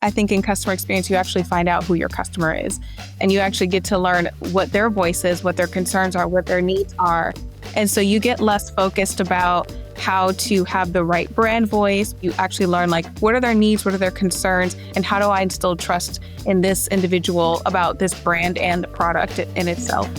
I think in customer experience, you actually find out who your customer is, and you actually get to learn what their voice is, what their concerns are, what their needs are. And so you get less focused about how to have the right brand voice. You actually learn what are their needs, what are their concerns, and how do I instill trust in this individual about this brand and the product in itself.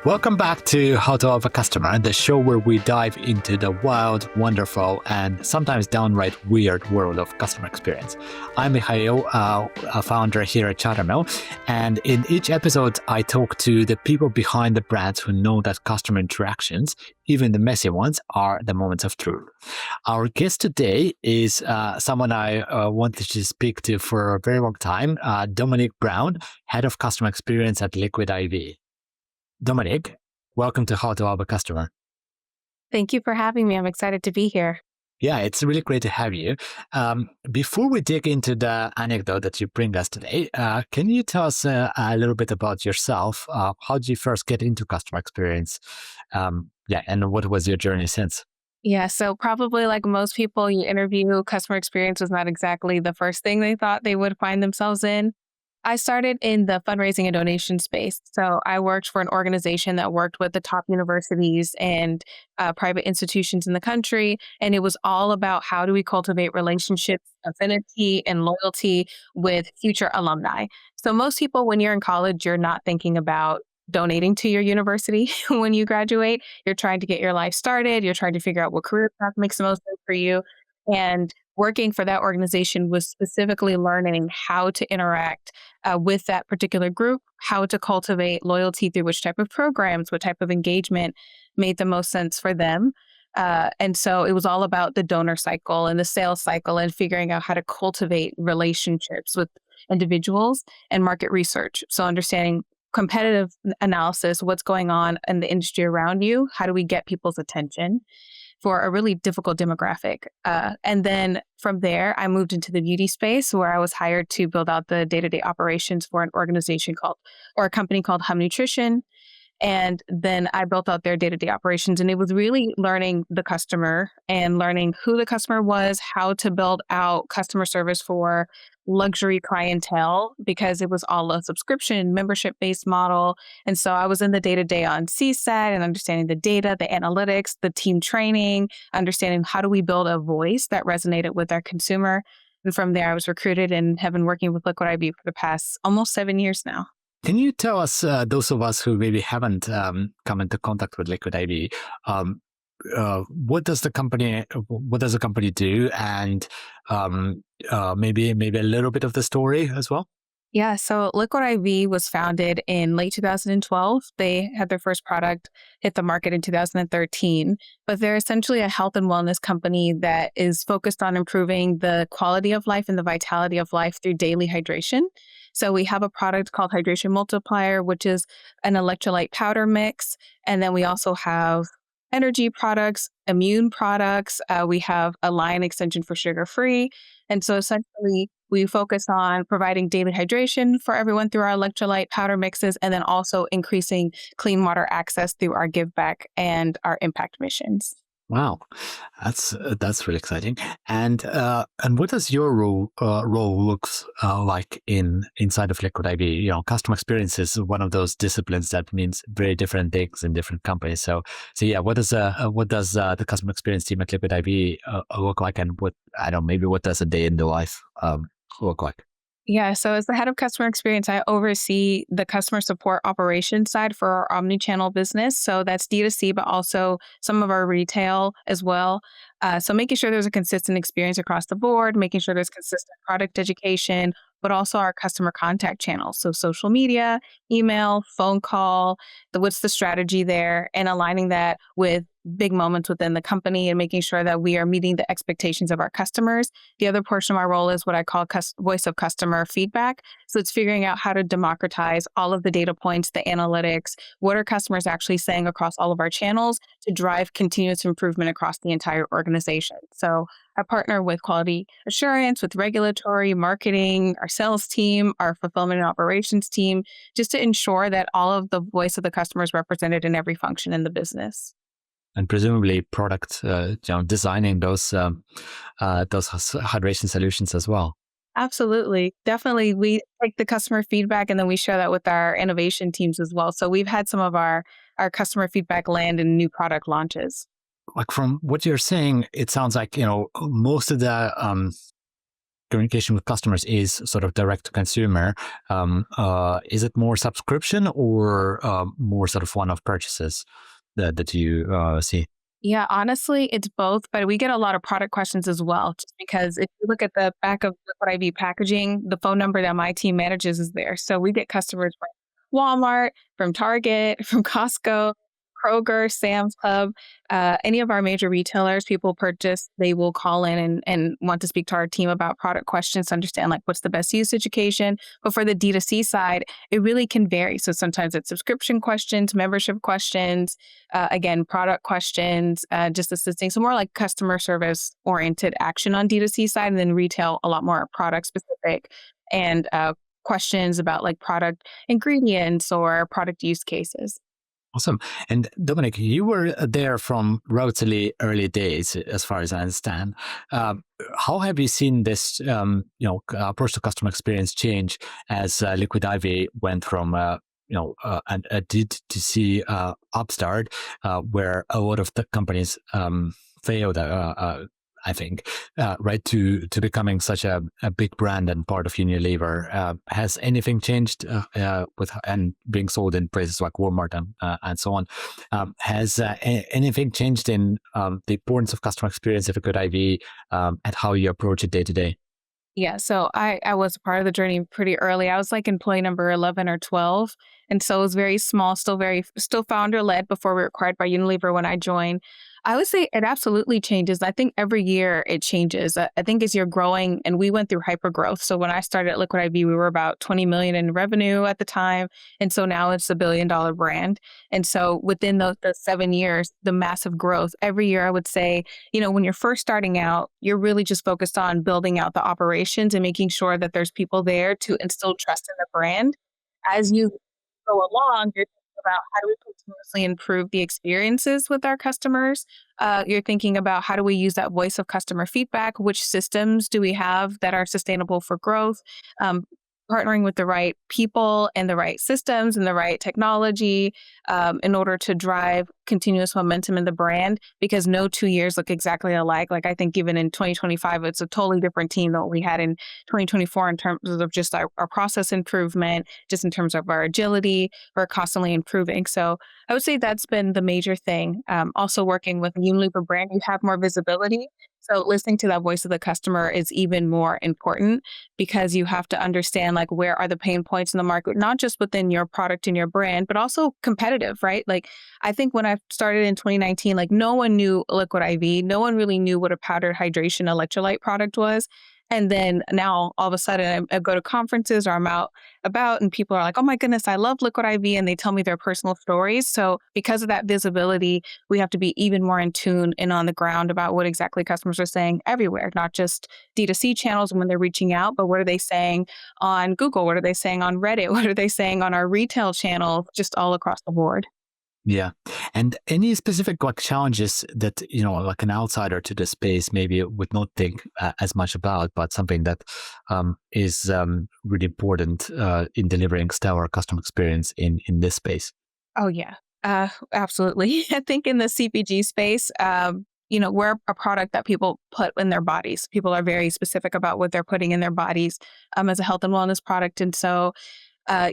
Welcome back to How to Love a Customer, the show where we dive into the wild, wonderful, and sometimes downright weird world of customer experience. I'm Mikhail, a founder here at Chattermill, and in each episode, I talk to the people behind the brands who know that customer interactions, even the messy ones, are the moments of truth. Our guest today is someone I wanted to speak to for a very long time, Domonique Brown, Head of Customer Experience at Liquid IV. Domonique, welcome to How to Love a Customer. Thank you for having me. I'm excited to be here. Yeah, it's really great to have you. Before we dig into the anecdote that you bring us today, can you tell us a little bit about yourself? How did you first get into customer experience? And what was your journey since? Yeah, so probably like most people you interview, customer experience was not exactly the first thing they thought they would find themselves in. I started in the fundraising and donation space. So I worked for an organization that worked with the top universities and private institutions in the country. And it was all about how do we cultivate relationships, affinity, and loyalty with future alumni. So most people, when you're in college, you're not thinking about donating to your university when you graduate. You're trying to get your life started. You're trying to figure out what career path makes the most sense for you. And working for that organization was specifically learning how to interact with that particular group, how to cultivate loyalty through which type of programs, what type of engagement made the most sense for them. And so it was all about the donor cycle and the sales cycle and figuring out how to cultivate relationships with individuals and market research. So understanding competitive analysis, what's going on in the industry around you, how do we get people's attention for a really difficult demographic. And then from there, I moved into the beauty space where I was hired to build out the day-to-day operations for an organization a company called Hum Nutrition. And then I built out their day-to-day operations. And it was really learning the customer and learning who the customer was, how to build out customer service for luxury clientele, because it was all a subscription membership-based model. And so I was in the day-to-day on CSAT and understanding the data, the analytics, the team training, understanding how do we build a voice that resonated with our consumer. And from there, I was recruited and have been working with Liquid IV for the past almost 7 years now. Can you tell us, those of us who maybe haven't come into contact with Liquid IV, what does the company do, and maybe a little bit of the story as well? Yeah, so Liquid IV was founded in late 2012. They had their first product hit the market in 2013, but they're essentially a health and wellness company that is focused on improving the quality of life and the vitality of life through daily hydration. So we have a product called Hydration Multiplier, which is an electrolyte powder mix. And then we also have energy products, immune products. We have a line extension for sugar-free. And so essentially, we focus on providing daily hydration for everyone through our electrolyte powder mixes, and then also increasing clean water access through our give back and our impact missions. Wow, that's really exciting. And what does your role looks like inside of Liquid IV? You know, customer experience is one of those disciplines that means very different things in different companies. So yeah, what does the customer experience team at Liquid IV look like, and what does a day in the life look like? Yeah, so as the head of customer experience, I oversee the customer support operations side for our omni-channel business. So that's D2C, but also some of our retail as well. So making sure there's a consistent experience across the board, making sure there's consistent product education, but also our customer contact channels. So social media, email, phone call, what's the strategy there, and aligning that with big moments within the company and making sure that we are meeting the expectations of our customers. The other portion of my role is what I call voice of customer feedback. So it's figuring out how to democratize all of the data points, the analytics, what are customers actually saying across all of our channels to drive continuous improvement across the entire organization. So I partner with quality assurance, with regulatory, marketing, our sales team, our fulfillment and operations team, just to ensure that all of the voice of the customer is represented in every function in the business. And presumably product, designing those hydration solutions as well. Absolutely. Definitely. We take the customer feedback and then we share that with our innovation teams as well. So we've had some of our customer feedback land in new product launches. Like from what you're saying, it sounds like most of the communication with customers is sort of direct to consumer. Is it more subscription or more sort of one-off purchases that you see? Yeah, honestly, it's both, but we get a lot of product questions as well, just because if you look at the back of Liquid IV packaging, the phone number that my team manages is there. So we get customers from Walmart, from Target, from Costco, Kroger, Sam's Club, any of our major retailers, people purchase, they will call in and want to speak to our team about product questions to understand like what's the best usage occasion. But for the D2C side, it really can vary. So sometimes it's subscription questions, membership questions, again, product questions, just assisting. So more like customer service oriented action on D2C side, and then retail a lot more product specific and questions about like product ingredients or product use cases. Awesome. And Dominic, you were there from relatively early days, as far as I understand. How have you seen this, approach to customer experience change as Liquid IV went from, a D2C upstart, where a lot of the companies failed, I think, right, to becoming such a big brand and part of Unilever. Has anything changed with and being sold in places like Walmart and so on? Has anything changed in the importance of customer experience of a good IV and how you approach it day to day? Yeah, so I was a part of the journey pretty early. I was like employee number 11 or 12. And so it was very small, still founder led before we were acquired by Unilever when I joined. I would say it absolutely changes. I think every year it changes. I think as you're growing, and we went through hyper growth. So when I started at Liquid IV, we were about 20 million in revenue at the time. And so now it's $1 billion brand. And so within the 7 years, the massive growth, every year I would say, when you're first starting out, you're really just focused on building out the operations and making sure that there's people there to instill trust in the brand. As you go along, you're thinking about how do we continuously improve the experiences with our customers. You're thinking about how do we use that voice of customer feedback? Which systems do we have that are sustainable for growth? Partnering with the right people and the right systems and the right technology in order to drive continuous momentum in the brand, because no 2 years look exactly alike. Like I think even in 2025, it's a totally different team than what we had in 2024 in terms of just our process improvement, just in terms of our agility. We're constantly improving. So I would say that's been the major thing. Also working with a Unilever brand, you have more visibility. So listening to that voice of the customer is even more important, because you have to understand like where are the pain points in the market, not just within your product and your brand, but also competitive, right? Like I think when I started in 2019, like no one knew Liquid IV. No one really knew what a powdered hydration electrolyte product was. And then now all of a sudden I go to conferences or I'm out about and people are like, oh my goodness, I love Liquid IV. And they tell me their personal stories. So because of that visibility, we have to be even more in tune and on the ground about what exactly customers are saying everywhere, not just D2C channels when they're reaching out, but what are they saying on Google? What are they saying on Reddit? What are they saying on our retail channel? Just all across the board. Yeah. And any specific like challenges that, like an outsider to the space maybe would not think as much about, but something that is really important in delivering stellar customer experience in this space? Oh, yeah. Absolutely. I think in the CPG space, we're a product that people put in their bodies. People are very specific about what they're putting in their bodies as a health and wellness product. And so I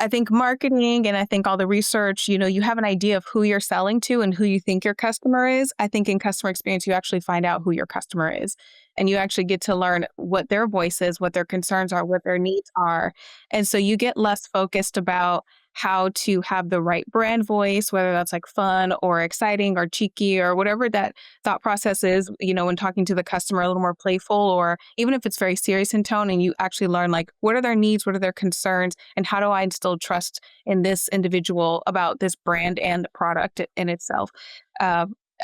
think marketing and I think all the research, you have an idea of who you're selling to and who you think your customer is. I think in customer experience, you actually find out who your customer is and you actually get to learn what their voice is, what their concerns are, what their needs are. And so you get less focused about how to have the right brand voice, whether that's like fun or exciting or cheeky or whatever that thought process is, when talking to the customer, a little more playful, or even if it's very serious in tone and you actually learn like, what are their needs? What are their concerns? And how do I instill trust in this individual about this brand and the product in itself?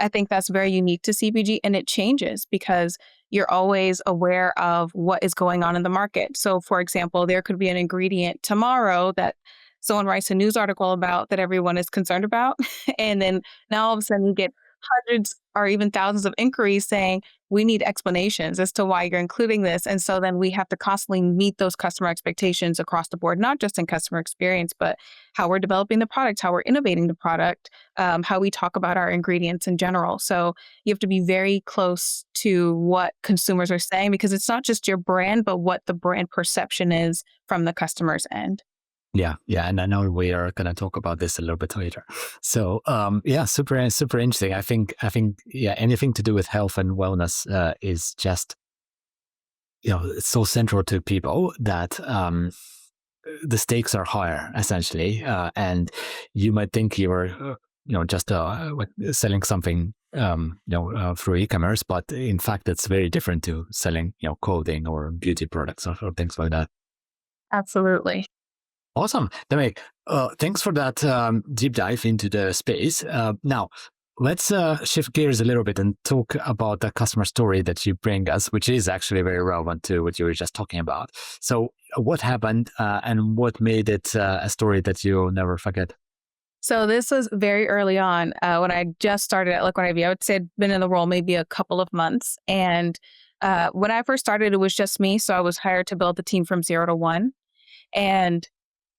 I think that's very unique to CPG, and it changes because you're always aware of what is going on in the market. So, for example, there could be an ingredient tomorrow that someone writes a news article about that everyone is concerned about. And then now all of a sudden you get hundreds or even thousands of inquiries saying, we need explanations as to why you're including this. And so then we have to constantly meet those customer expectations across the board, not just in customer experience, but how we're developing the product, how we're innovating the product, how we talk about our ingredients in general. So you have to be very close to what consumers are saying, because it's not just your brand, but what the brand perception is from the customer's end. Yeah, yeah, and I know we are going to talk about this a little bit later. So, yeah, super interesting. I think, yeah, anything to do with health and wellness is just, it's so central to people that the stakes are higher, essentially, and you might think you're, just selling something, through e-commerce, but in fact, it's very different to selling, clothing or beauty products or things like that. Absolutely. Awesome. Dominic, thanks for that deep dive into the space. Now, let's shift gears a little bit and talk about the customer story that you bring us, which is actually very relevant to what you were just talking about. So what happened and what made it a story that you'll never forget? So this was very early on when I just started at Liquid IV. I would say I'd been in the role maybe a couple of months. And when I first started, it was just me. So I was hired to build the team from 0 to 1. And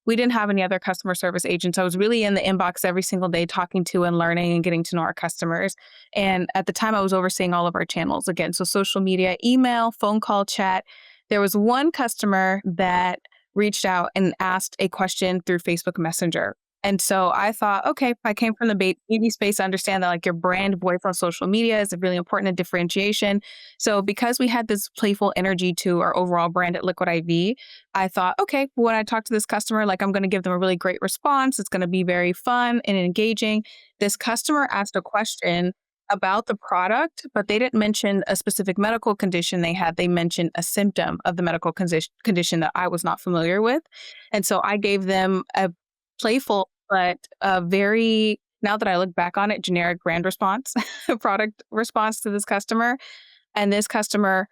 we didn't have any other customer service agents. I was really in the inbox every single day, talking to and learning and getting to know our customers. And at the time, I was overseeing all of our channels again. So social media, email, phone call, chat. There was one customer that reached out and asked a question through Facebook Messenger. And so I thought, okay, I came from the beauty space. I understand that like your brand voice on social media is really important in differentiation. So because we had this playful energy to our overall brand at Liquid IV, I thought, okay, when I talk to this customer, like I'm going to give them a really great response. It's going to be very fun and engaging. This customer asked a question about the product, but they didn't mention a specific medical condition they had. They mentioned a symptom of the medical condition that I was not familiar with. And so I gave them a playful, but a very, now that I look back on it, generic brand response, product response to this customer. And this customer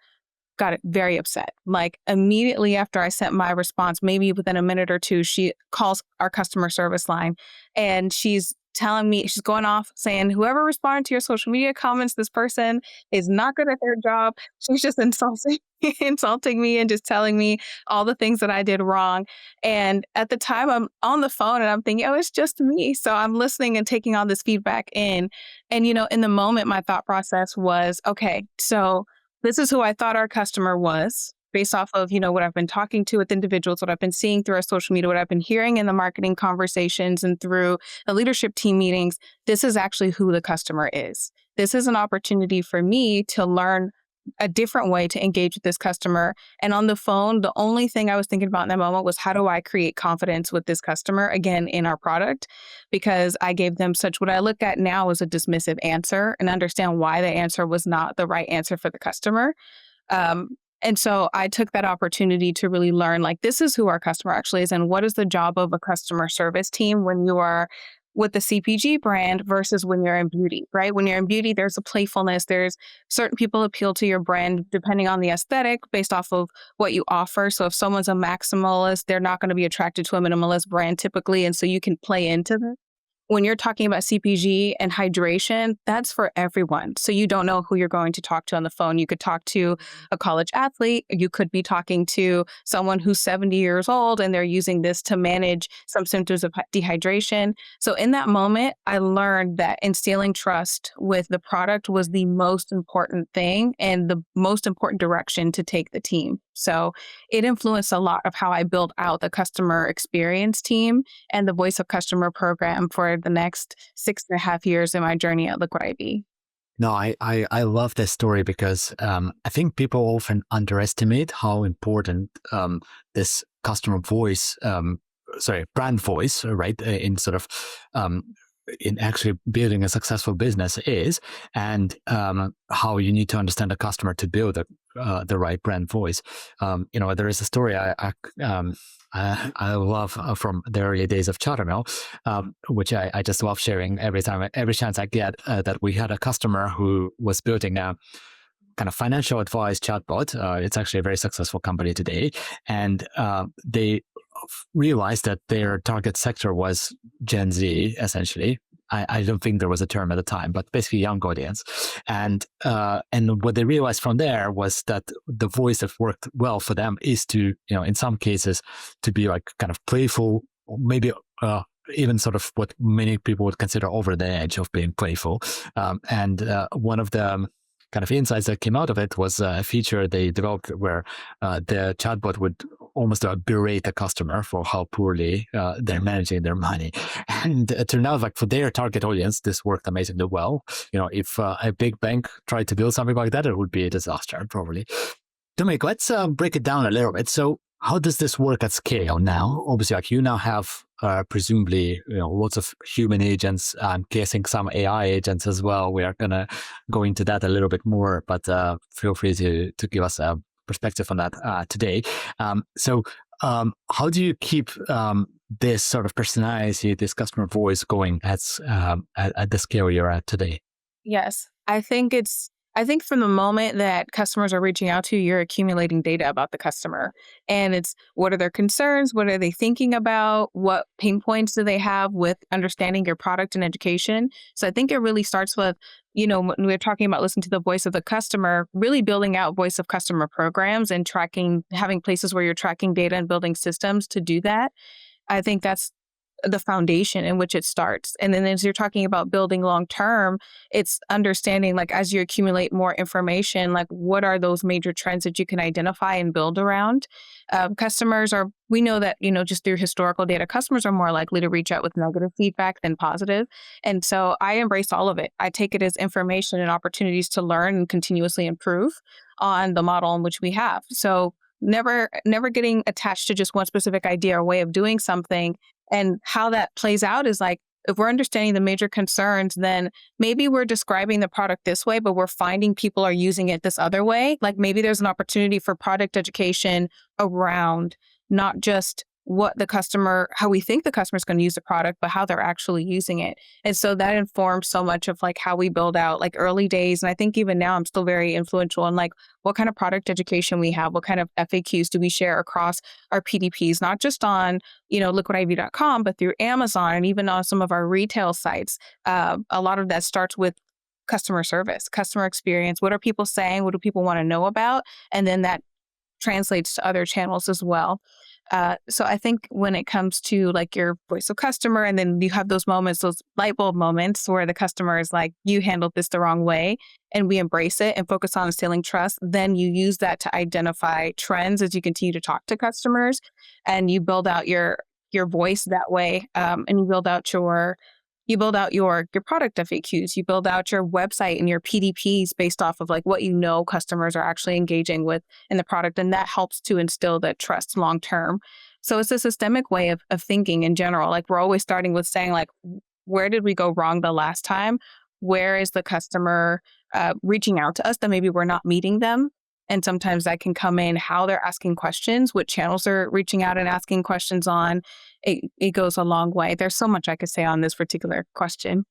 got very upset. Like immediately after I sent my response, maybe within a minute or two, she calls our customer service line and she's telling me, she's going off saying, whoever responded to your social media comments, this person is not good at their job. She's just insulting me and just telling me all the things that I did wrong. And at the time I'm on the phone and I'm thinking, oh, it's just me. So I'm listening and taking all this feedback in. And, in the moment, my thought process was, okay, so this is who I thought our customer was based off of, what I've been talking to with individuals, what I've been seeing through our social media, what I've been hearing in the marketing conversations and through the leadership team meetings. This is actually who the customer is. This is an opportunity for me to learn a different way to engage with this customer. And on the phone, the only thing I was thinking about in that moment was how do I create confidence with this customer, again, in our product? Because I gave them such what I look at now as a dismissive answer and understand why the answer was not the right answer for the customer. And so I took that opportunity to really learn, like, this is who our customer actually is and what is the job of a customer service team when you are with the CPG brand versus when you're in beauty, right? When you're in beauty, there's a playfulness. There's certain people appeal to your brand depending on the aesthetic based off of what you offer. So if someone's a maximalist, they're not going to be attracted to a minimalist brand typically. And so you can play into that. When you're talking about CPG and hydration, that's for everyone. So you don't know who you're going to talk to on the phone. You could talk to a college athlete. You could be talking to someone who's 70 years old and they're using this to manage some symptoms of dehydration. So in that moment, I learned that instilling trust with the product was the most important thing and the most important direction to take the team. So it influenced a lot of how I built out the customer experience team and the voice of customer program for the next 6.5 years in my journey at Liquid IV. No, I love this story because I think people often underestimate how important this customer voice, brand voice, right, in sort of in actually building a successful business is, and how you need to understand the customer to build the right brand voice. There is a story I love from the early days of Chattermill, which I just love sharing every chance I get. That we had a customer who was building a kind of financial advice chatbot. It's actually a very successful company today, and they realized that their target sector was Gen Z, essentially. I don't think there was a term at the time, but basically young audience. And what they realized from there was that the voice that worked well for them is to, in some cases, to be like kind of playful, maybe even sort of what many people would consider over the edge of being playful. And one of the kind of insights that came out of it was a feature they developed where the chatbot would almost berate a customer for how poorly they're managing their money. And it turned out like for their target audience, this worked amazingly well. If a big bank tried to build something like that, it would be a disaster, probably. Dominique, let's break it down a little bit. So how does this work at scale now? Obviously, like you now have presumably lots of human agents. I'm guessing some AI agents as well. We are gonna go into that a little bit more, but feel free to give us a perspective on that today. So how do you keep this sort of personality, this customer voice going at the scale you're at today? Yes. I think from the moment that customers are reaching out to you, you're accumulating data about the customer. And it's what are their concerns? What are they thinking about? What pain points do they have with understanding your product and education? So I think it really starts with, when we're talking about listening to the voice of the customer, really building out voice of customer programs and having places where you're tracking data and building systems to do that. I think that's the foundation in which it starts. And then as you're talking about building long-term, it's understanding, like, as you accumulate more information, like what are those major trends that you can identify and build around? We know that, just through historical data, customers are more likely to reach out with negative feedback than positive. And so I embrace all of it. I take it as information and opportunities to learn and continuously improve on the model in which we have. So never getting attached to just one specific idea or way of doing something. And how that plays out is like, if we're understanding the major concerns, then maybe we're describing the product this way, but we're finding people are using it this other way. Like maybe there's an opportunity for product education around not just how we think the customer is going to use the product, but how they're actually using it. And so that informs so much of like how we build out like early days. And I think even now I'm still very influential in like what kind of product education we have, what kind of FAQs do we share across our PDPs, not just on, liquidiv.com, but through Amazon and even on some of our retail sites. A lot of that starts with customer service, customer experience. What are people saying? What do people want to know about? And then that translates to other channels as well. So I think when it comes to like your voice of customer, and then you have those moments, those light bulb moments where the customer is like, you handled this the wrong way, and we embrace it and focus on instilling trust, then you use that to identify trends as you continue to talk to customers, and you build out your voice that way, and you build out your product FAQs, you build out your website and your PDPs based off of like what customers are actually engaging with in the product. And that helps to instill that trust long term. So it's a systemic way of thinking in general. Like we're always starting with saying like, where did we go wrong the last time? Where is the customer reaching out to us that maybe we're not meeting them? And sometimes that can come in how they're asking questions, what channels they're reaching out and asking questions on. It goes a long way. There's so much I could say on this particular question.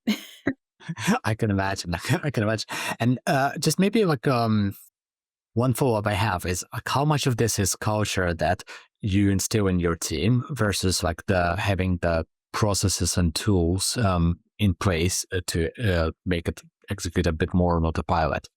I can imagine. I can imagine. And just maybe like one follow-up I have is like how much of this is culture that you instill in your team versus like having the processes and tools in place to make it execute a bit more on autopilot?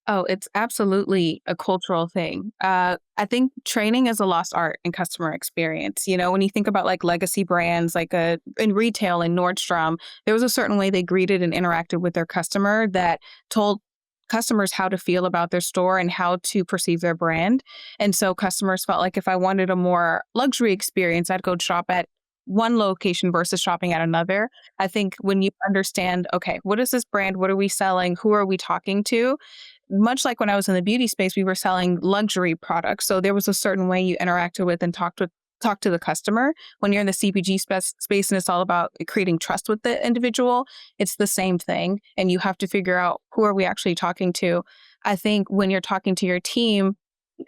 Oh, it's absolutely a cultural thing. I think training is a lost art in customer experience. When you think about like legacy brands, like in retail in Nordstrom, there was a certain way they greeted and interacted with their customer that told customers how to feel about their store and how to perceive their brand. And so customers felt like if I wanted a more luxury experience, I'd go shop at one location versus shopping at another. I think when you understand, okay, what is this brand? What are we selling? Who are we talking to? Much like when I was in the beauty space, we were selling luxury products. So there was a certain way you interacted with and talked with talk to the customer. When you're in the CPG space and it's all about creating trust with the individual, it's the same thing. And you have to figure out, who are we actually talking to? I think when you're talking to your team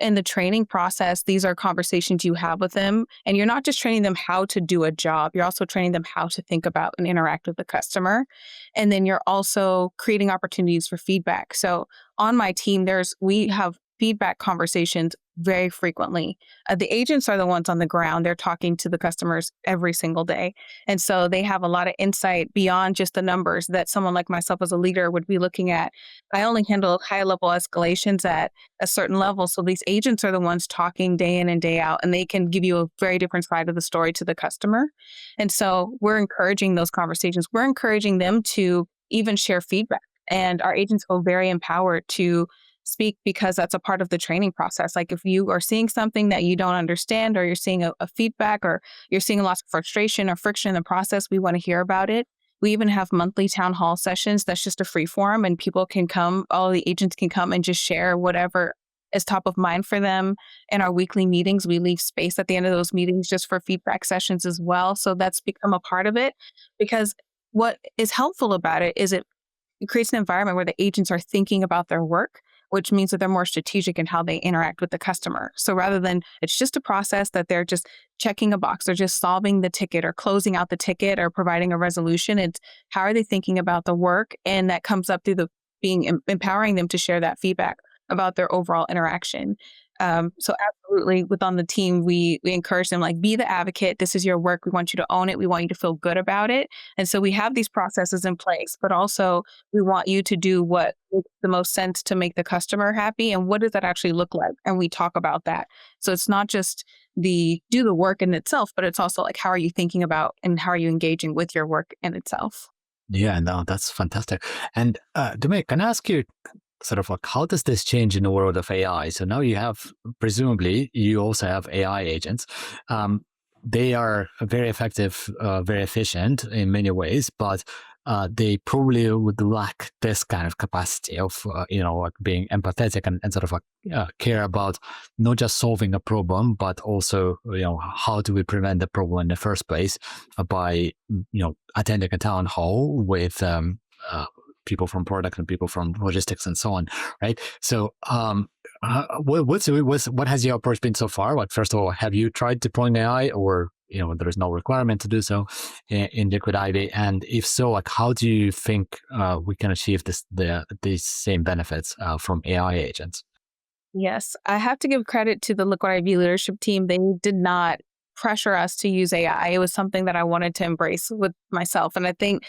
in the training process, these are conversations you have with them. And you're not just training them how to do a job, you're also training them how to think about and interact with the customer. And then you're also creating opportunities for feedback. So on my team, we have feedback conversations very frequently. The agents are the ones on the ground. They're talking to the customers every single day. And so they have a lot of insight beyond just the numbers that someone like myself as a leader would be looking at. I only handle high level escalations at a certain level. So these agents are the ones talking day in and day out, and they can give you a very different side of the story to the customer. And so we're encouraging those conversations. We're encouraging them to even share feedback. And our agents feel very empowered to speak, because that's a part of the training process. Like, if you are seeing something that you don't understand, or you're seeing a feedback, or you're seeing a lot of frustration or friction in the process, we want to hear about it. We even have monthly town hall sessions that's just a free forum, and people can come, all the agents can come and just share whatever is top of mind for them. In our weekly meetings, we leave space at the end of those meetings just for feedback sessions as well. So that's become a part of it, because what is helpful about it is it creates an environment where the agents are thinking about their work, which means that they're more strategic in how they interact with the customer. So rather than it's just a process that they're just checking a box, they're just solving the ticket or closing out the ticket or providing a resolution, it's how are they thinking about the work? And that comes up through the empowering them to share that feedback about their overall interaction. So absolutely, on the team, we encourage them, like, be the advocate. This is your work. We want you to own it. We want you to feel good about it. And so we have these processes in place, but also we want you to do what makes the most sense to make the customer happy. And what does that actually look like? And we talk about that. So it's not just do the work in itself, but it's also like, how are you thinking about and how are you engaging with your work in itself? Yeah, no, that's fantastic. And Dominique, can I ask you sort of like, how does this change in the world of AI? So now you have, presumably, you also have AI agents. They are very effective, very efficient in many ways, but they probably would lack this kind of capacity of, like being empathetic and sort of like care about not just solving a problem, but also, how do we prevent the problem in the first place by, attending a town hall with people from product and people from logistics and so on, right? So, what has your approach been so far? Like, first of all, have you tried deploying AI, or there is no requirement to do so in Liquid Ivy? And if so, like, how do you think we can achieve these same benefits from AI agents? Yes, I have to give credit to the Liquid IV leadership team. They did not pressure us to use AI. It was something that I wanted to embrace with myself. And I think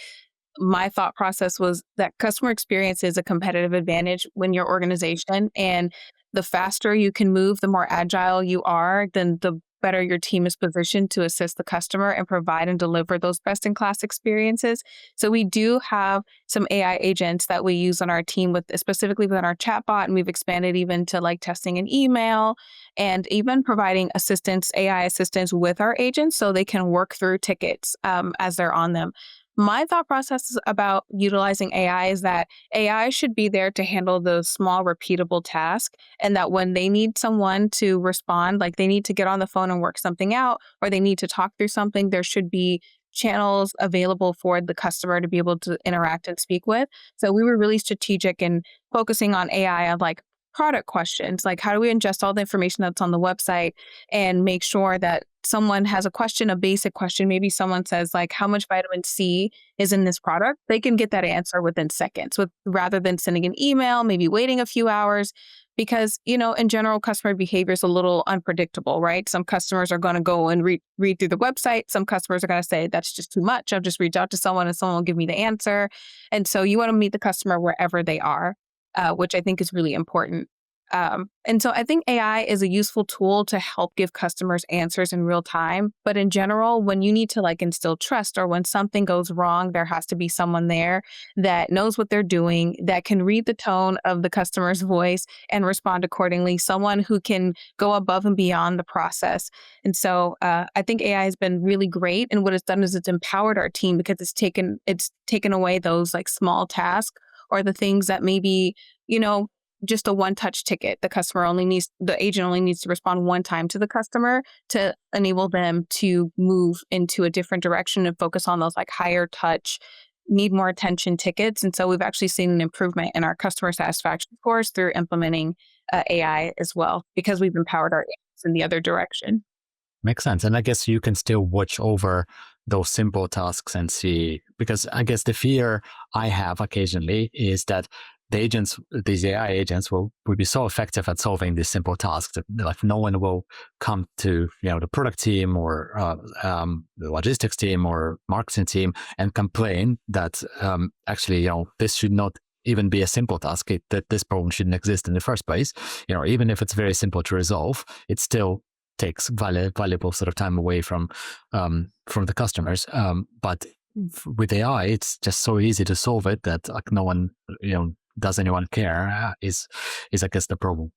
my thought process was that customer experience is a competitive advantage when your organization, and the faster you can move, the more agile you are, then the better your team is positioned to assist the customer and provide and deliver those best in class experiences. So we do have some AI agents that we use on our team, with specifically within our chatbot, and we've expanded even to like testing an email and even providing AI assistance with our agents so they can work through tickets as they're on them. My thought process about utilizing AI is that AI should be there to handle those small, repeatable tasks, and that when they need someone to respond, like they need to get on the phone and work something out, or they need to talk through something, there should be channels available for the customer to be able to interact and speak with. So we were really strategic in focusing on AI of like product questions, like how do we ingest all the information that's on the website and make sure that someone has a question, a basic question. Maybe someone says like, how much vitamin C is in this product? They can get that answer within seconds rather than sending an email, maybe waiting a few hours. Because, in general, customer behavior is a little unpredictable, right? Some customers are going to go and read through the website. Some customers are going to say, that's just too much. I'll just reach out to someone and someone will give me the answer. And so you want to meet the customer wherever they are, which I think is really important. And so I think AI is a useful tool to help give customers answers in real time. But in general, when you need to like instill trust, or when something goes wrong, there has to be someone there that knows what they're doing, that can read the tone of the customer's voice and respond accordingly, someone who can go above and beyond the process. And so I think AI has been really great. And what it's done is it's empowered our team, because it's taken away those like small tasks or the things that maybe, just a one-touch ticket. The agent only needs to respond one time to the customer to enable them to move into a different direction and focus on those like higher touch, need more attention tickets. And so we've actually seen an improvement in our customer satisfaction scores through implementing AI as well, because we've empowered our agents in the other direction. Makes sense. And I guess you can still watch over those simple tasks and see, because I guess the fear I have occasionally is that these AI agents will be so effective at solving these simple tasks that like no one will come to, the product team or the logistics team or marketing team and complain that actually, this should not even be a simple task, that this problem shouldn't exist in the first place. Even if it's very simple to resolve, it still takes valuable sort of time away from the customers. But with AI, it's just so easy to solve it that like no one, does anyone care is I guess the problem.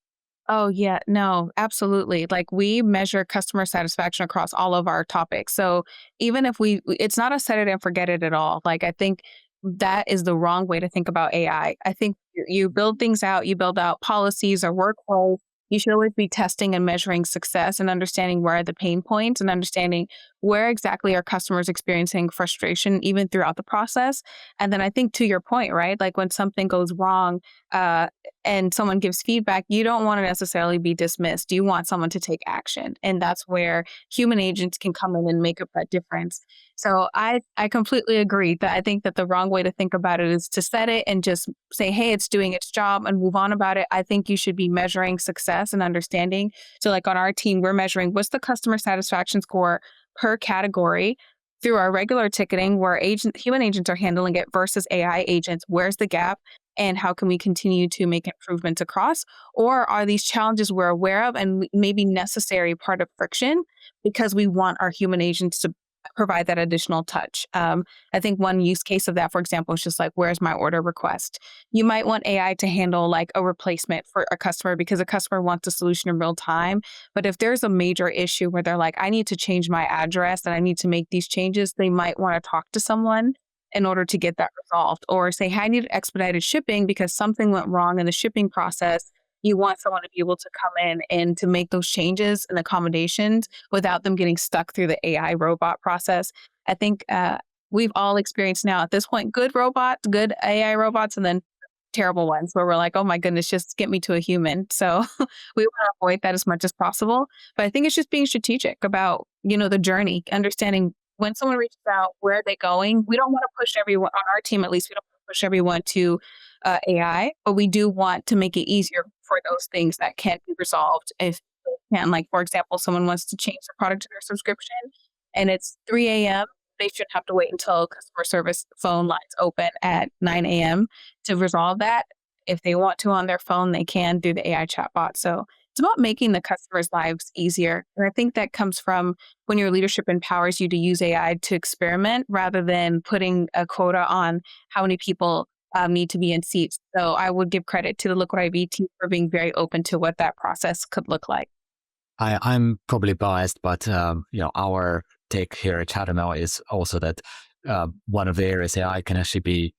Oh, yeah. No, absolutely. Like we measure customer satisfaction across all of our topics. So even if it's not a set it and forget it at all. Like I think that is the wrong way to think about AI. I think you build things out, you build out policies or workflows. You should always be testing and measuring success and understanding where are the pain points and understanding where exactly are customers experiencing frustration even throughout the process. And then I think to your point, right? Like when something goes wrong, and someone gives feedback, you don't want to necessarily be dismissed. You want someone to take action. And that's where human agents can come in and make up that difference. So I completely agree that I think that the wrong way to think about it is to set it and just say, hey, it's doing its job and move on about it. I think you should be measuring success and understanding. So like on our team, we're measuring what's the customer satisfaction score per category through our regular ticketing where human agents are handling it versus AI agents. Where's the gap? And how can we continue to make improvements across? Or are these challenges we're aware of and maybe necessary part of friction because we want our human agents to provide that additional touch? I think one use case of that, for example, is just like, where's my order request? You might want AI to handle like a replacement for a customer because a customer wants a solution in real time. But if there's a major issue where they're like, I need to change my address and I need to make these changes, they might want to talk to someone in order to get that resolved, or say, hey, I need expedited shipping because something went wrong in the shipping process. You want someone to be able to come in and to make those changes and accommodations without them getting stuck through the AI robot process. I think we've all experienced now at this point, good AI robots, and then terrible ones where we're like, oh my goodness, just get me to a human. So we want to avoid that as much as possible. But I think it's just being strategic about, the journey, understanding when someone reaches out, where are they going? We don't want to push everyone, on our team at least, we don't want to push everyone to AI, but we do want to make it easier for those things that can't be resolved. If they can, like, for example, someone wants to change the product to their subscription and it's 3 a.m., they shouldn't have to wait until customer service phone lines open at 9 a.m. to resolve that. If they want to on their phone, they can do the AI chatbot. So it's about making the customers' lives easier. And I think that comes from when your leadership empowers you to use AI to experiment rather than putting a quota on how many people need to be in seats. So I would give credit to the Liquid IV team for being very open to what that process could look like. I'm probably biased, but our take here at Chattermill is also that one of the areas AI can actually be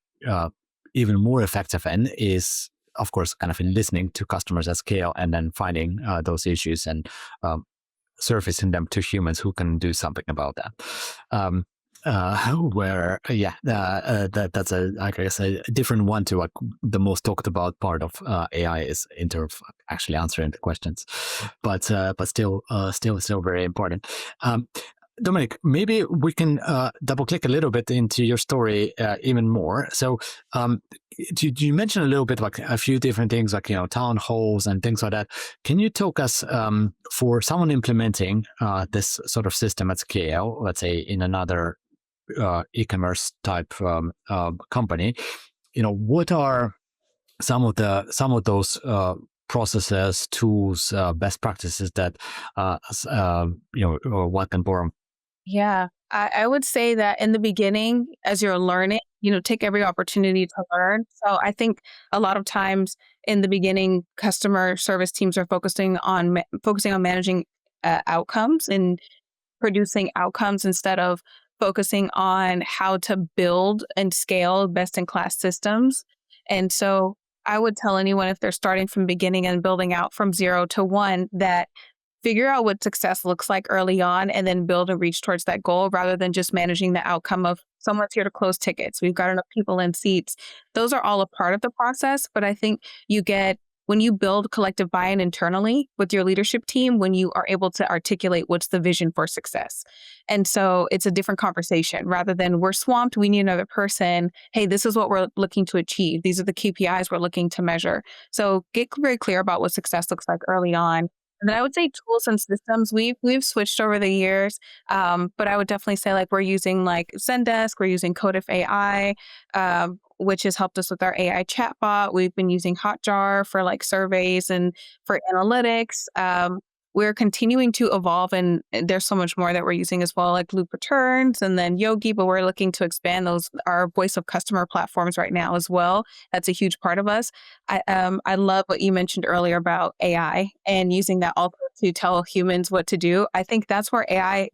even more effective in is, of course, kind of in listening to customers at scale and then finding those issues and surfacing them to humans who can do something about that. That's I guess a different one to what the most talked about part of AI is in terms of actually answering the questions, but still very important. Domonique, maybe we can double click a little bit into your story even more. So you mentioned a little bit like a few different things like, town halls and things like that. Can you talk us for someone implementing this sort of system at scale, let's say in another e-commerce type company, what are some of those processes, tools, best practices that one can borrow? Yeah, I would say that in the beginning, as you're learning, take every opportunity to learn. So I think a lot of times in the beginning, customer service teams are focusing on managing outcomes and producing outcomes instead of focusing on how to build and scale best in class systems. And so I would tell anyone if they're starting from beginning and building out from 0 to 1 that figure out what success looks like early on and then build and reach towards that goal rather than just managing the outcome of someone's here to close tickets. We've got enough people in seats. Those are all a part of the process. But I think you get, when you build collective buy-in internally with your leadership team, when you are able to articulate what's the vision for success. And so it's a different conversation rather than we're swamped, we need another person. Hey, this is what we're looking to achieve. These are the KPIs we're looking to measure. So get very clear about what success looks like early on. And then I would say tools and systems. We've switched over the years, but I would definitely say like we're using like Zendesk, we're using Codif AI, which has helped us with our AI chatbot. We've been using Hotjar for like surveys and for analytics. We're continuing to evolve, and there's so much more that we're using as well, like Loop Returns and then Yogi, but we're looking to expand our voice of customer platforms right now as well. That's a huge part of us. I love what you mentioned earlier about AI and using that also to tell humans what to do. I think that's where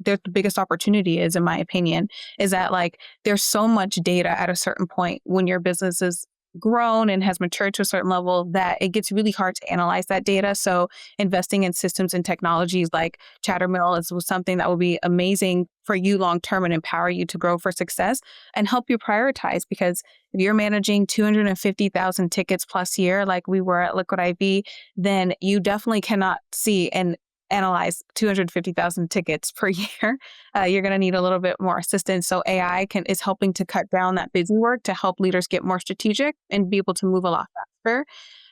there's the biggest opportunity is, in my opinion, is that like there's so much data at a certain point when your business is grown and has matured to a certain level that it gets really hard to analyze that data. So investing in systems and technologies like Chattermill is something that will be amazing for you long term and empower you to grow for success and help you prioritize. Because if you're managing 250,000 tickets plus year, like we were at Liquid IV, then you definitely cannot see and analyze 250,000 tickets per year. You're going to need a little bit more assistance. So AI is helping to cut down that busy work to help leaders get more strategic and be able to move a lot faster.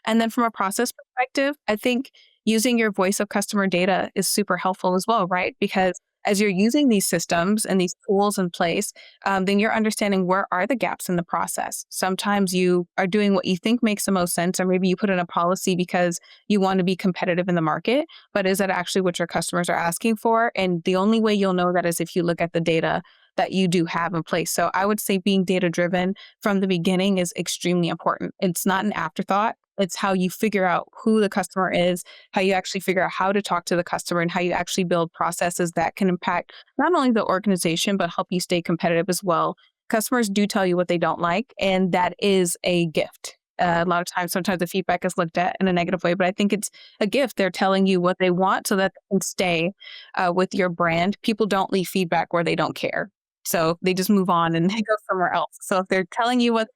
And then from a process perspective, I think using your voice of customer data is super helpful as well, right? Because as you're using these systems and these tools in place, then you're understanding where are the gaps in the process. Sometimes you are doing what you think makes the most sense, or maybe you put in a policy because you want to be competitive in the market, but is that actually what your customers are asking for? And the only way you'll know that is if you look at the data that you do have in place. So I would say being data-driven from the beginning is extremely important. It's not an afterthought. It's how you figure out who the customer is, how you actually figure out how to talk to the customer, and how you actually build processes that can impact not only the organization, but help you stay competitive as well. Customers do tell you what they don't like, and that is a gift. A lot of times, sometimes the feedback is looked at in a negative way, but I think it's a gift. They're telling you what they want so that they can stay with your brand. People don't leave feedback where they don't care. So they just move on and they go somewhere else. So if they're telling you what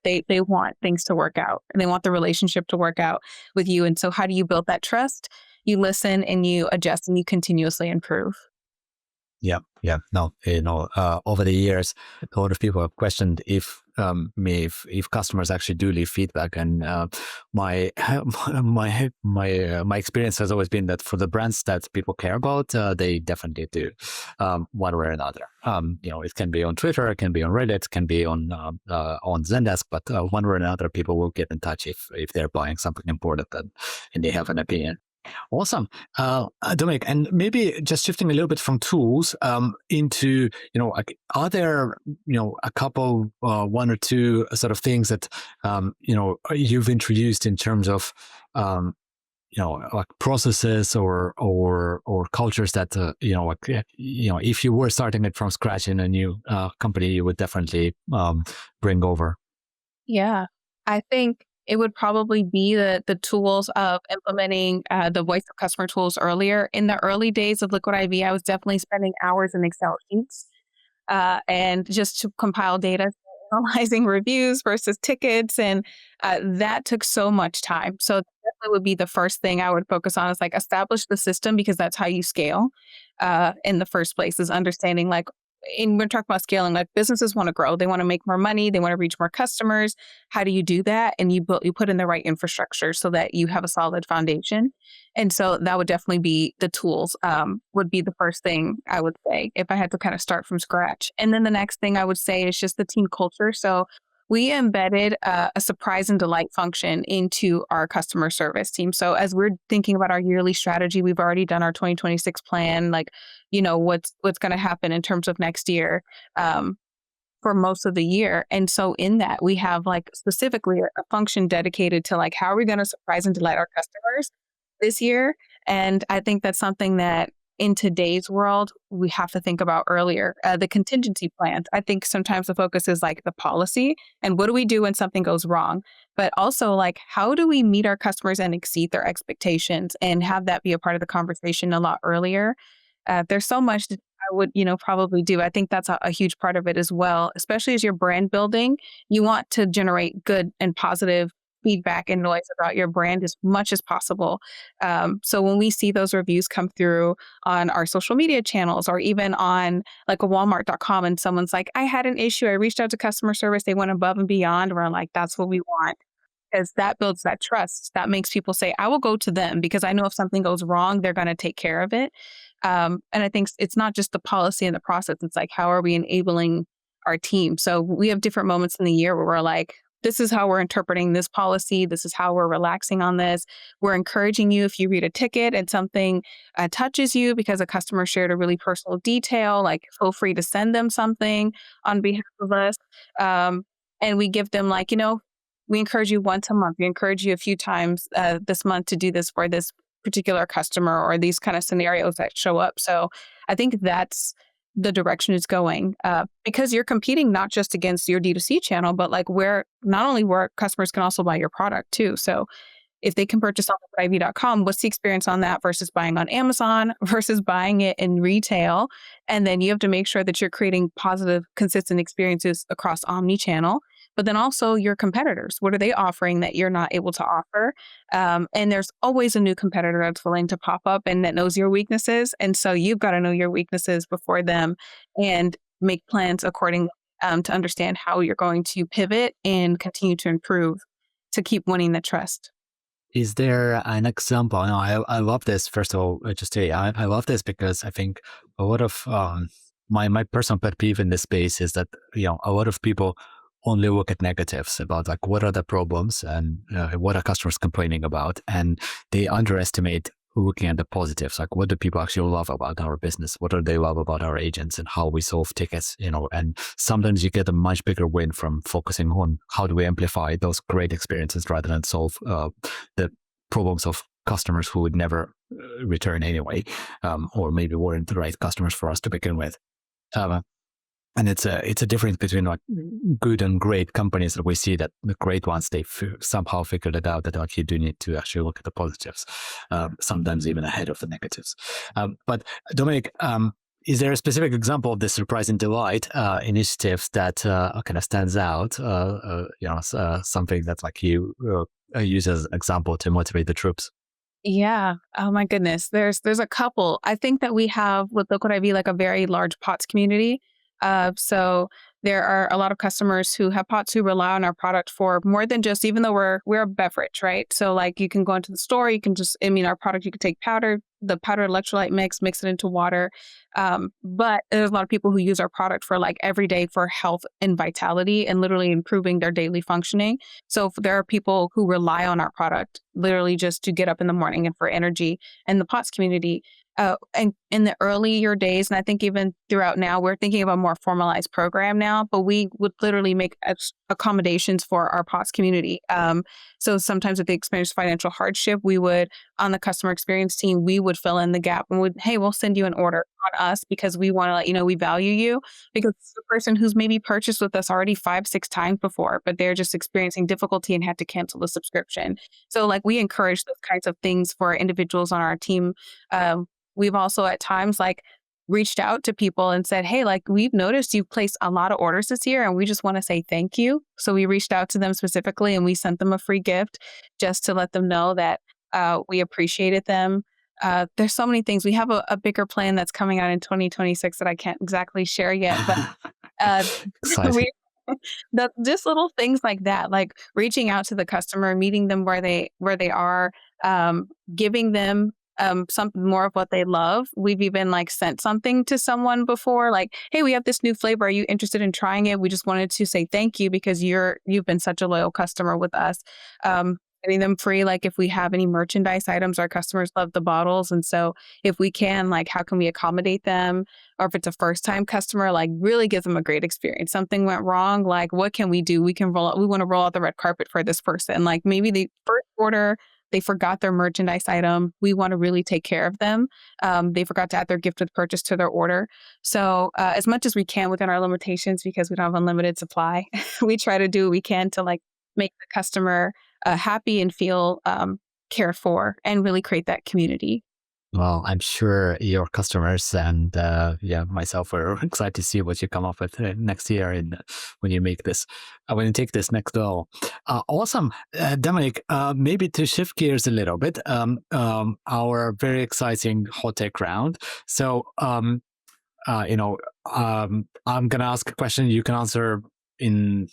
they want things to work out and they want the relationship to work out with you. And so how do you build that trust? You listen and you adjust and you continuously improve. Yeah. No, over the years, a lot of people have questioned if customers actually do leave feedback, and my experience has always been that for the brands that people care about, they definitely do, one way or another. It can be on Twitter, it can be on Reddit, it can be on Zendesk, but one way or another, people will get in touch if they're buying something important and they have an opinion. Awesome. Dominique, and maybe just shifting a little bit from tools into, are there, a couple, one or two sort of things that, you've introduced in terms of, like processes or cultures that, if you were starting it from scratch in a new company, you would definitely bring over? Yeah, I think it would probably be the tools of implementing the voice of customer tools earlier. In the early days of Liquid IV, I was definitely spending hours in Excel sheets and just to compile data, analyzing reviews versus tickets. And that took so much time. So definitely would be the first thing I would focus on is like establish the system, because that's how you scale in the first place, is understanding like, and we're talking about scaling, like businesses want to grow. They want to make more money. They want to reach more customers. How do you do that? And you put in the right infrastructure so that you have a solid foundation. And so that would definitely be the tools, would be the first thing I would say if I had to kind of start from scratch. And then the next thing I would say is just the team culture. So we embedded a surprise and delight function into our customer service team. So as we're thinking about our yearly strategy, we've already done our 2026 plan, like, what's going to happen in terms of next year for most of the year. And so in that, we have like specifically a function dedicated to like, how are we going to surprise and delight our customers this year? And I think that's something that in today's world, we have to think about earlier. The contingency plans. I think sometimes the focus is like the policy and what do we do when something goes wrong? But also like, how do we meet our customers and exceed their expectations and have that be a part of the conversation a lot earlier? There's so much that I would, probably do. I think that's a huge part of it as well, especially as you're brand building. You want to generate good and positive feedback and noise about your brand as much as possible. So when we see those reviews come through on our social media channels or even on like a Walmart.com and someone's like, I had an issue, I reached out to customer service, they went above and beyond. We're like, that's what we want because that builds that trust. That makes people say, I will go to them because I know if something goes wrong, they're going to take care of it. And I think it's not just the policy and the process. It's like, how are we enabling our team? So we have different moments in the year where we're like, this is how we're interpreting this policy. This is how we're relaxing on this. We're encouraging you if you read a ticket and something touches you because a customer shared a really personal detail, like feel free to send them something on behalf of us. And we give them like, we encourage you once a month. We encourage you a few times this month to do this for this particular customer or these kind of scenarios that show up. So I think that's the direction it's going because you're competing not just against your D2C channel, but like not only where customers can also buy your product too. So if they can purchase on iv.com, what's the experience on that versus buying on Amazon versus buying it in retail? And then you have to make sure that you're creating positive, consistent experiences across omni-channel. But then also your competitors, what are they offering that you're not able to offer? And there's always a new competitor that's willing to pop up and that knows your weaknesses. And so you've got to know your weaknesses before them and make plans accordingly to understand how you're going to pivot and continue to improve to keep winning the trust. Is there an example? No, I love this. First of all, just say I love this because I think a lot of my personal pet peeve in this space is that a lot of people only look at negatives about like what are the problems and what are customers complaining about, and they underestimate looking at the positives. Like what do people actually love about our business? What do they love about our agents and how we solve tickets? And sometimes you get a much bigger win from focusing on how do we amplify those great experiences rather than solve the problems of customers who would never return anyway, or maybe weren't the right customers for us to begin with. And it's a difference between like good and great companies that we see that the great ones, they somehow figured it out that like you do need to actually look at the positives, sometimes even ahead of the negatives. But Dominique, is there a specific example of this surprise and delight initiatives that kind of stands out? Something that like you use as an example to motivate the troops? Yeah. Oh my goodness. There's a couple. I think that we have with Liquid IV like a very large POTS community. So there are a lot of customers who have POTS who rely on our product for more than just, even though we're a beverage, right? So like you can go into the store, you can just, our product, you can take the powder electrolyte mix it into water. But there's a lot of people who use our product for like every day for health and vitality and literally improving their daily functioning. So there are people who rely on our product literally just to get up in the morning and for energy. And the POTS community, and in the earlier days, and I think even throughout now, we're thinking of a more formalized program now, but we would literally make accommodations for our POTS community. So sometimes if they experience financial hardship, we would, on the customer experience team, we would fill in the gap and hey, we'll send you an order on us because we want to let you know we value you, because it's the person who's maybe purchased with us already 5-6 times before, but they're just experiencing difficulty and had to cancel the subscription. So like we encourage those kinds of things for individuals on our team. We've also at times like reached out to people and said, hey, like we've noticed you've placed a lot of orders this year and we just want to say thank you. So we reached out to them specifically and we sent them a free gift just to let them know that we appreciated them. There's so many things. We have a bigger plan that's coming out in 2026 that I can't exactly share yet, but we just little things like that, like reaching out to the customer, meeting them where they are, giving them something more of what they love. We've even like sent something to someone before, like, hey, we have this new flavor. Are you interested in trying it? We just wanted to say thank you because you've been such a loyal customer with us. Getting them free, like if we have any merchandise items, our customers love the bottles. And so if we can, like, how can we accommodate them? Or if it's a first time customer, like really give them a great experience. Something went wrong, like what can we do? We want to roll out the red carpet for this person. Like maybe the first order they forgot their merchandise item. We want to really take care of them. They forgot to add their gift with purchase to their order. So as much as we can within our limitations, because we don't have unlimited supply, we try to do what we can to like make the customer happy and feel cared for and really create that community. Well, I'm sure your customers and myself are excited to see what you come up with next year and when you make this, when you take this next level. Awesome, Dominic. Maybe to shift gears a little bit, our very exciting hot take round. So, I'm gonna ask a question. You can answer in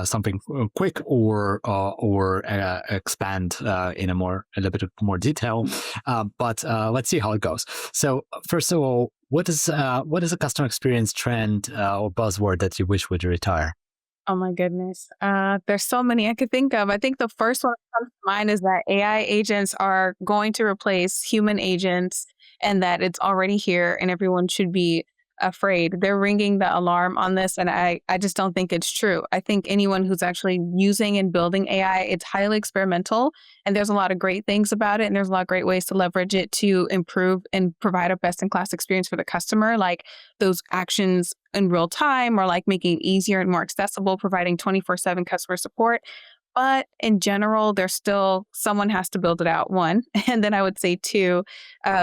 something quick or expand in a little bit more detail. But let's see how it goes. So first of all, what is a customer experience trend or buzzword that you wish would retire? Oh my goodness. There's so many I could think of. I think the first one that comes to mind is that AI agents are going to replace human agents and that it's already here and everyone should be afraid. They're ringing the alarm on this, and I just don't think it's true. I think anyone who's actually using and building AI, it's highly experimental, and there's a lot of great things about it, and there's a lot of great ways to leverage it to improve and provide a best-in-class experience for the customer, like those actions in real time or like making it easier and more accessible, providing 24/7 customer support. But in general, there's still someone has to build it out, one. And then I would say two,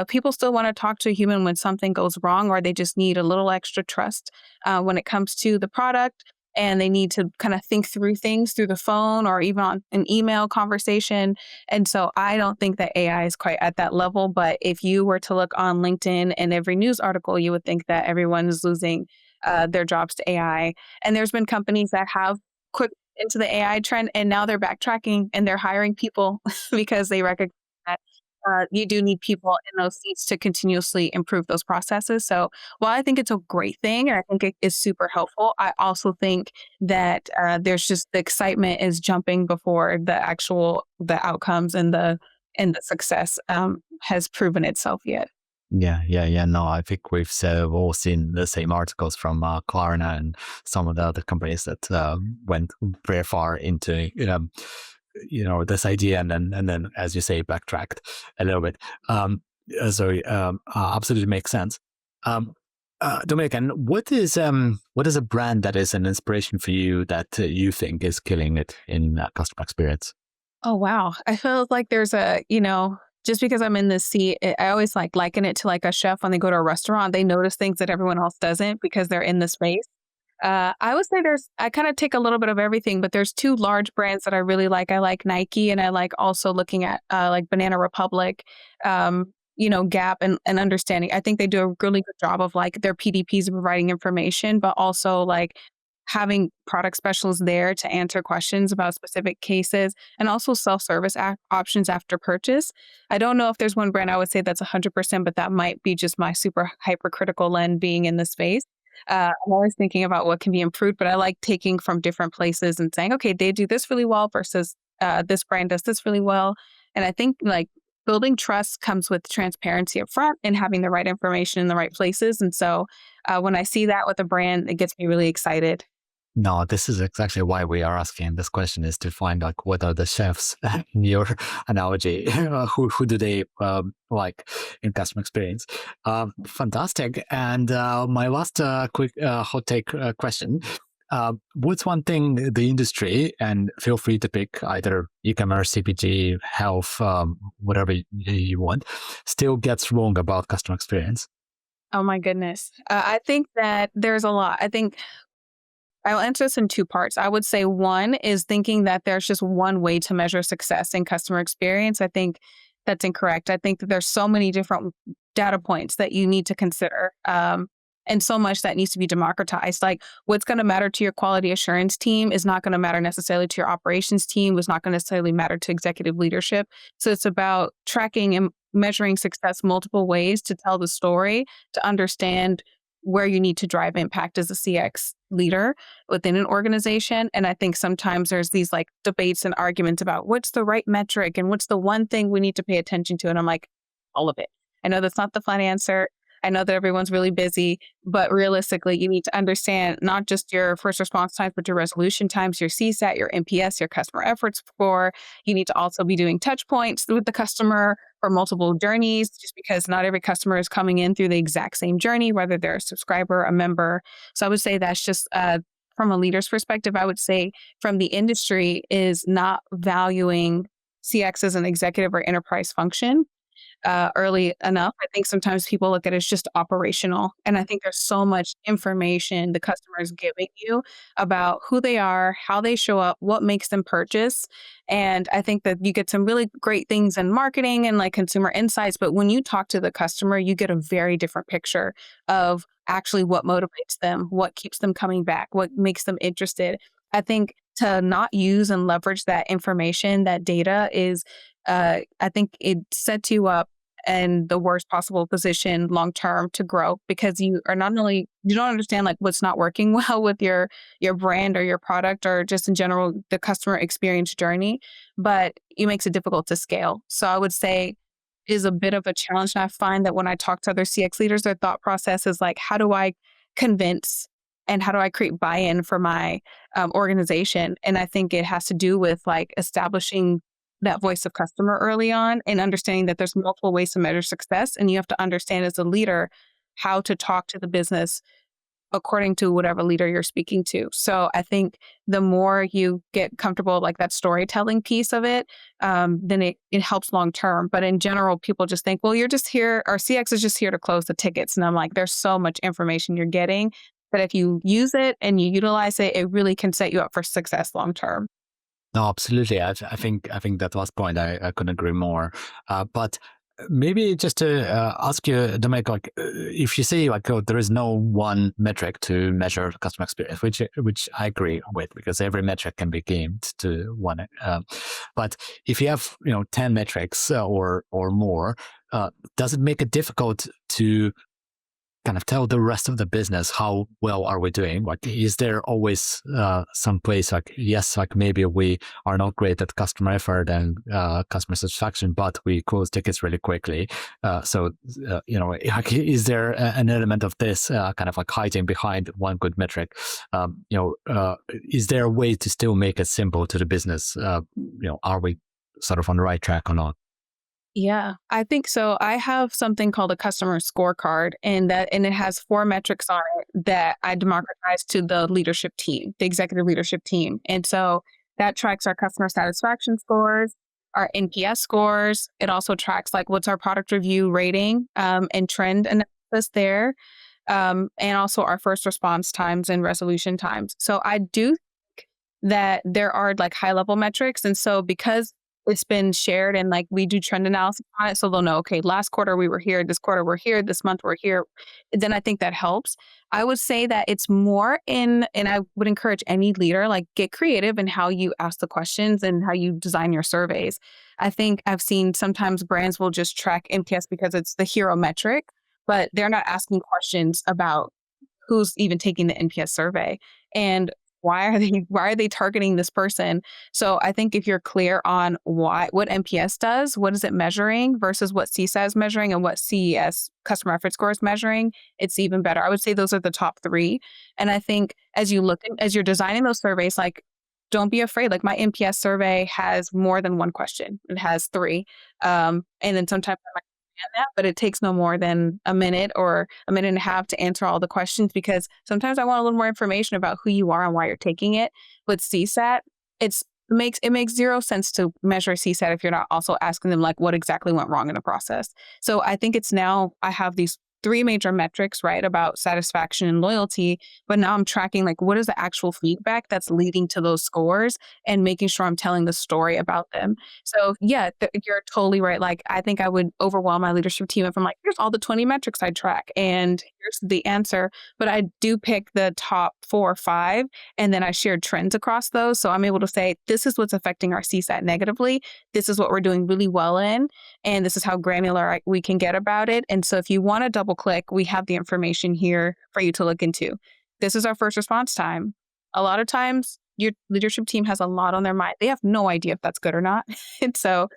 people still want to talk to a human when something goes wrong or they just need a little extra trust when it comes to the product. And they need to kind of think through things through the phone or even on an email conversation. And so I don't think that AI is quite at that level. But if you were to look on LinkedIn and every news article, you would think that everyone is losing their jobs to AI. And there's been companies that have quick into the AI trend, and now they're backtracking and they're hiring people because they recognize that you do need people in those seats to continuously improve those processes. So while I think it's a great thing and I think it is super helpful, I also think that there's just the excitement is jumping before the outcomes and the success has proven itself yet. Yeah. No, I think we've all seen the same articles from Klarna and some of the other companies that went very far into this idea and then as you say backtracked a little bit. Absolutely makes sense. Dominic, and what is a brand that is an inspiration for you that you think is killing it in customer experience? Oh, wow. I feel like there's just because I'm in this seat, I always like liken it to like a chef when they go to a restaurant, they notice things that everyone else doesn't because they're in the space. I would say I kind of take a little bit of everything, but there's two large brands that I really like. I like Nike and I like also looking at like Banana Republic, Gap and understanding. I think they do a really good job of like their PDPs of providing information, but also like having product specialists there to answer questions about specific cases and also self-service options after purchase. I don't know if there's one brand I would say that's 100%, but that might be just my super hypercritical lens being in the space. I'm always thinking about what can be improved, but I like taking from different places and saying, okay, they do this really well versus this brand does this really well. And I think like building trust comes with transparency up front and having the right information in the right places. And so when I see that with a brand, it gets me really excited. No, this is exactly why we are asking this question is to find like what are the chefs in your analogy, who do they like in customer experience? Fantastic. And my last quick hot take question. What's one thing the industry, and feel free to pick either e-commerce, CPG, health, whatever you want, still gets wrong about customer experience? Oh my goodness. I think that there's a lot. I think I'll answer this in two parts. I would say one is thinking that there's just one way to measure success in customer experience. I think that's incorrect. I think that there's so many different data points that you need to consider. And so much that needs to be democratized. Like what's going to matter to your quality assurance team is not going to matter necessarily to your operations team, was not going to necessarily matter to executive leadership. So it's about tracking and measuring success multiple ways to tell the story, to understand where you need to drive impact as a CX leader within an organization. And I think sometimes there's these like debates and arguments about what's the right metric and what's the one thing we need to pay attention to. And I'm like, all of it. I know that's not the fun answer. I know that everyone's really busy, but realistically, you need to understand not just your first response times, but your resolution times, your CSAT, your NPS, your customer effort score. You need to also be doing touch points with the customer for multiple journeys, just because not every customer is coming in through the exact same journey, whether they're a subscriber, a member. So I would say that's just from a leader's perspective, I would say from the industry is not valuing CX as an executive or enterprise function early enough. I think sometimes people look at it as just operational. And I think there's so much information the customer is giving you about who they are, how they show up, what makes them purchase. And I think that you get some really great things in marketing and like consumer insights. But when you talk to the customer, you get a very different picture of actually what motivates them, what keeps them coming back, what makes them interested. I think to not use and leverage that information, that data is, I think it sets you up in the worst possible position long term to grow because you are not only you don't understand like what's not working well with your brand or your product or just in general the customer experience journey, but it makes it difficult to scale. So I would say is a bit of a challenge. And I find that when I talk to other CX leaders, their thought process is like, how do I convince and how do I create buy-in for my organization? And I think it has to do with like establishing that voice of customer early on and understanding that there's multiple ways to measure success. And you have to understand as a leader how to talk to the business according to whatever leader you're speaking to. So I think the more you get comfortable, like that storytelling piece of it, then it helps long term. But in general, people just think, well, you're just here, our CX is just here to close the tickets. And I'm like, there's so much information you're getting that if you use it and you utilize it, it really can set you up for success long term. No, absolutely. I think that last point I couldn't agree more. But maybe just to ask you, Dominic, like if you say like, oh, there is no one metric to measure customer experience, which I agree with because every metric can be gamed to one. But if you have 10 metrics or more, does it make it difficult to kind of tell the rest of the business how well are we doing? Like, is there always some place like, yes, like maybe we are not great at customer effort and customer satisfaction, but we close tickets really quickly. Is there an element of this kind of like hiding behind one good metric? Is there a way to still make it simple to the business? Are we sort of on the right track or not? Yeah, I think so. I have something called a customer scorecard and it has four metrics on it that I democratize to the leadership team, the executive leadership team. And so that tracks our customer satisfaction scores, our NPS scores. It also tracks like what's our product review rating and trend analysis there. And also our first response times and resolution times. So I do think that there are like high level metrics. And so because it's been shared and like we do trend analysis on it. So they'll know, okay, last quarter we were here, this quarter we're here, this month we're here. Then I think that helps. I would say that it's more and I would encourage any leader, like get creative in how you ask the questions and how you design your surveys. I think I've seen sometimes brands will just track NPS because it's the hero metric, but they're not asking questions about who's even taking the NPS survey. And why are they targeting this person? So I think if you're clear on what NPS does, what is it measuring versus what CSAT is measuring and what CES customer effort score is measuring, it's even better. I would say those are the top three. And I think as you're designing those surveys, like don't be afraid. Like my NPS survey has more than one question. It has three. And then sometimes I might that, but it takes no more than a minute or a minute and a half to answer all the questions because sometimes I want a little more information about who you are and why you're taking it. With CSAT, it makes zero sense to measure CSAT if you're not also asking them like what exactly went wrong in the process. So I think it's now I have these three major metrics, right, about satisfaction and loyalty, but now I'm tracking like what is the actual feedback that's leading to those scores and making sure I'm telling the story about them. So yeah, you're totally right. Like I think I would overwhelm my leadership team if I'm like, here's all the 20 metrics I track and here's the answer. But I do pick the top 4 or 5 and then I share trends across those. So I'm able to say, this is what's affecting our CSAT negatively. This is what we're doing really well in. And this is how granular we can get about it. And so if you want to double click, we have the information here for you to look into. This is our first response time. A lot of times your leadership team has a lot on their mind. They have no idea if that's good or not. And so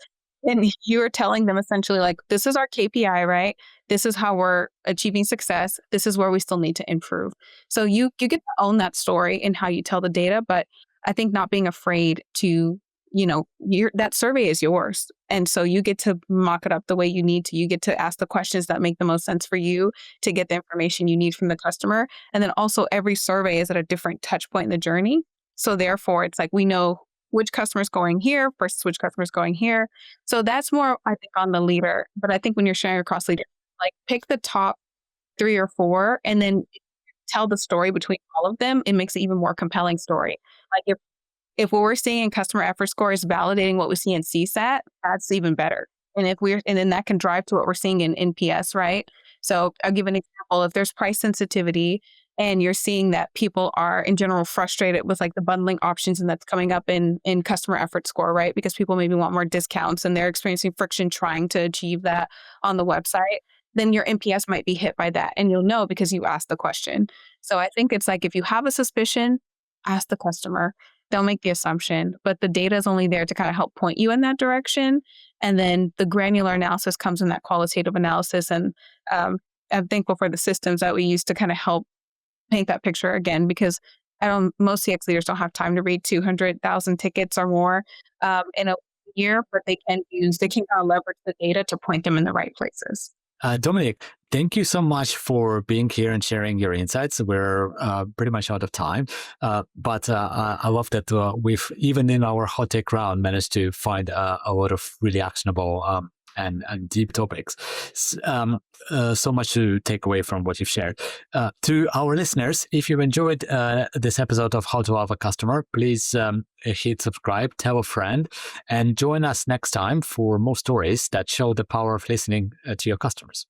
And you're telling them essentially like, this is our KPI, right? This is how we're achieving success. This is where we still need to improve. So you get to own that story in how you tell the data, but I think not being afraid to, that survey is yours. And so you get to mock it up the way you need to. You get to ask the questions that make the most sense for you to get the information you need from the customer. And then also every survey is at a different touch point in the journey. So therefore it's like we know which customer's going here versus which customer's going here. So that's more, I think, on the leader. But I think when you're sharing across leaders, like pick the top 3 or 4 and then tell the story between all of them. It makes it even more compelling story. Like if what we're seeing in customer effort score is validating what we see in CSAT, that's even better. And then that can drive to what we're seeing in NPS, right? So I'll give an example. If there's price sensitivity and you're seeing that people are in general frustrated with like the bundling options and that's coming up in customer effort score, right? Because people maybe want more discounts and they're experiencing friction trying to achieve that on the website, then your NPS might be hit by that. And you'll know because you asked the question. So I think it's like if you have a suspicion, ask the customer. They'll make the assumption, but the data is only there to kind of help point you in that direction. And then the granular analysis comes in that qualitative analysis. And I'm thankful for the systems that we use to kind of help paint that picture again, because most CX leaders don't have time to read 200,000 tickets or more in a year, but they can kind of leverage the data to point them in the right places. Domonique, thank you so much for being here and sharing your insights. We're pretty much out of time, but I love that we've, even in our hot take round, managed to find a lot of really actionable and deep topics. So much to take away from what you've shared. To our listeners, if you enjoyed this episode of How to Love a Customer, please hit subscribe, tell a friend, and join us next time for more stories that show the power of listening to your customers.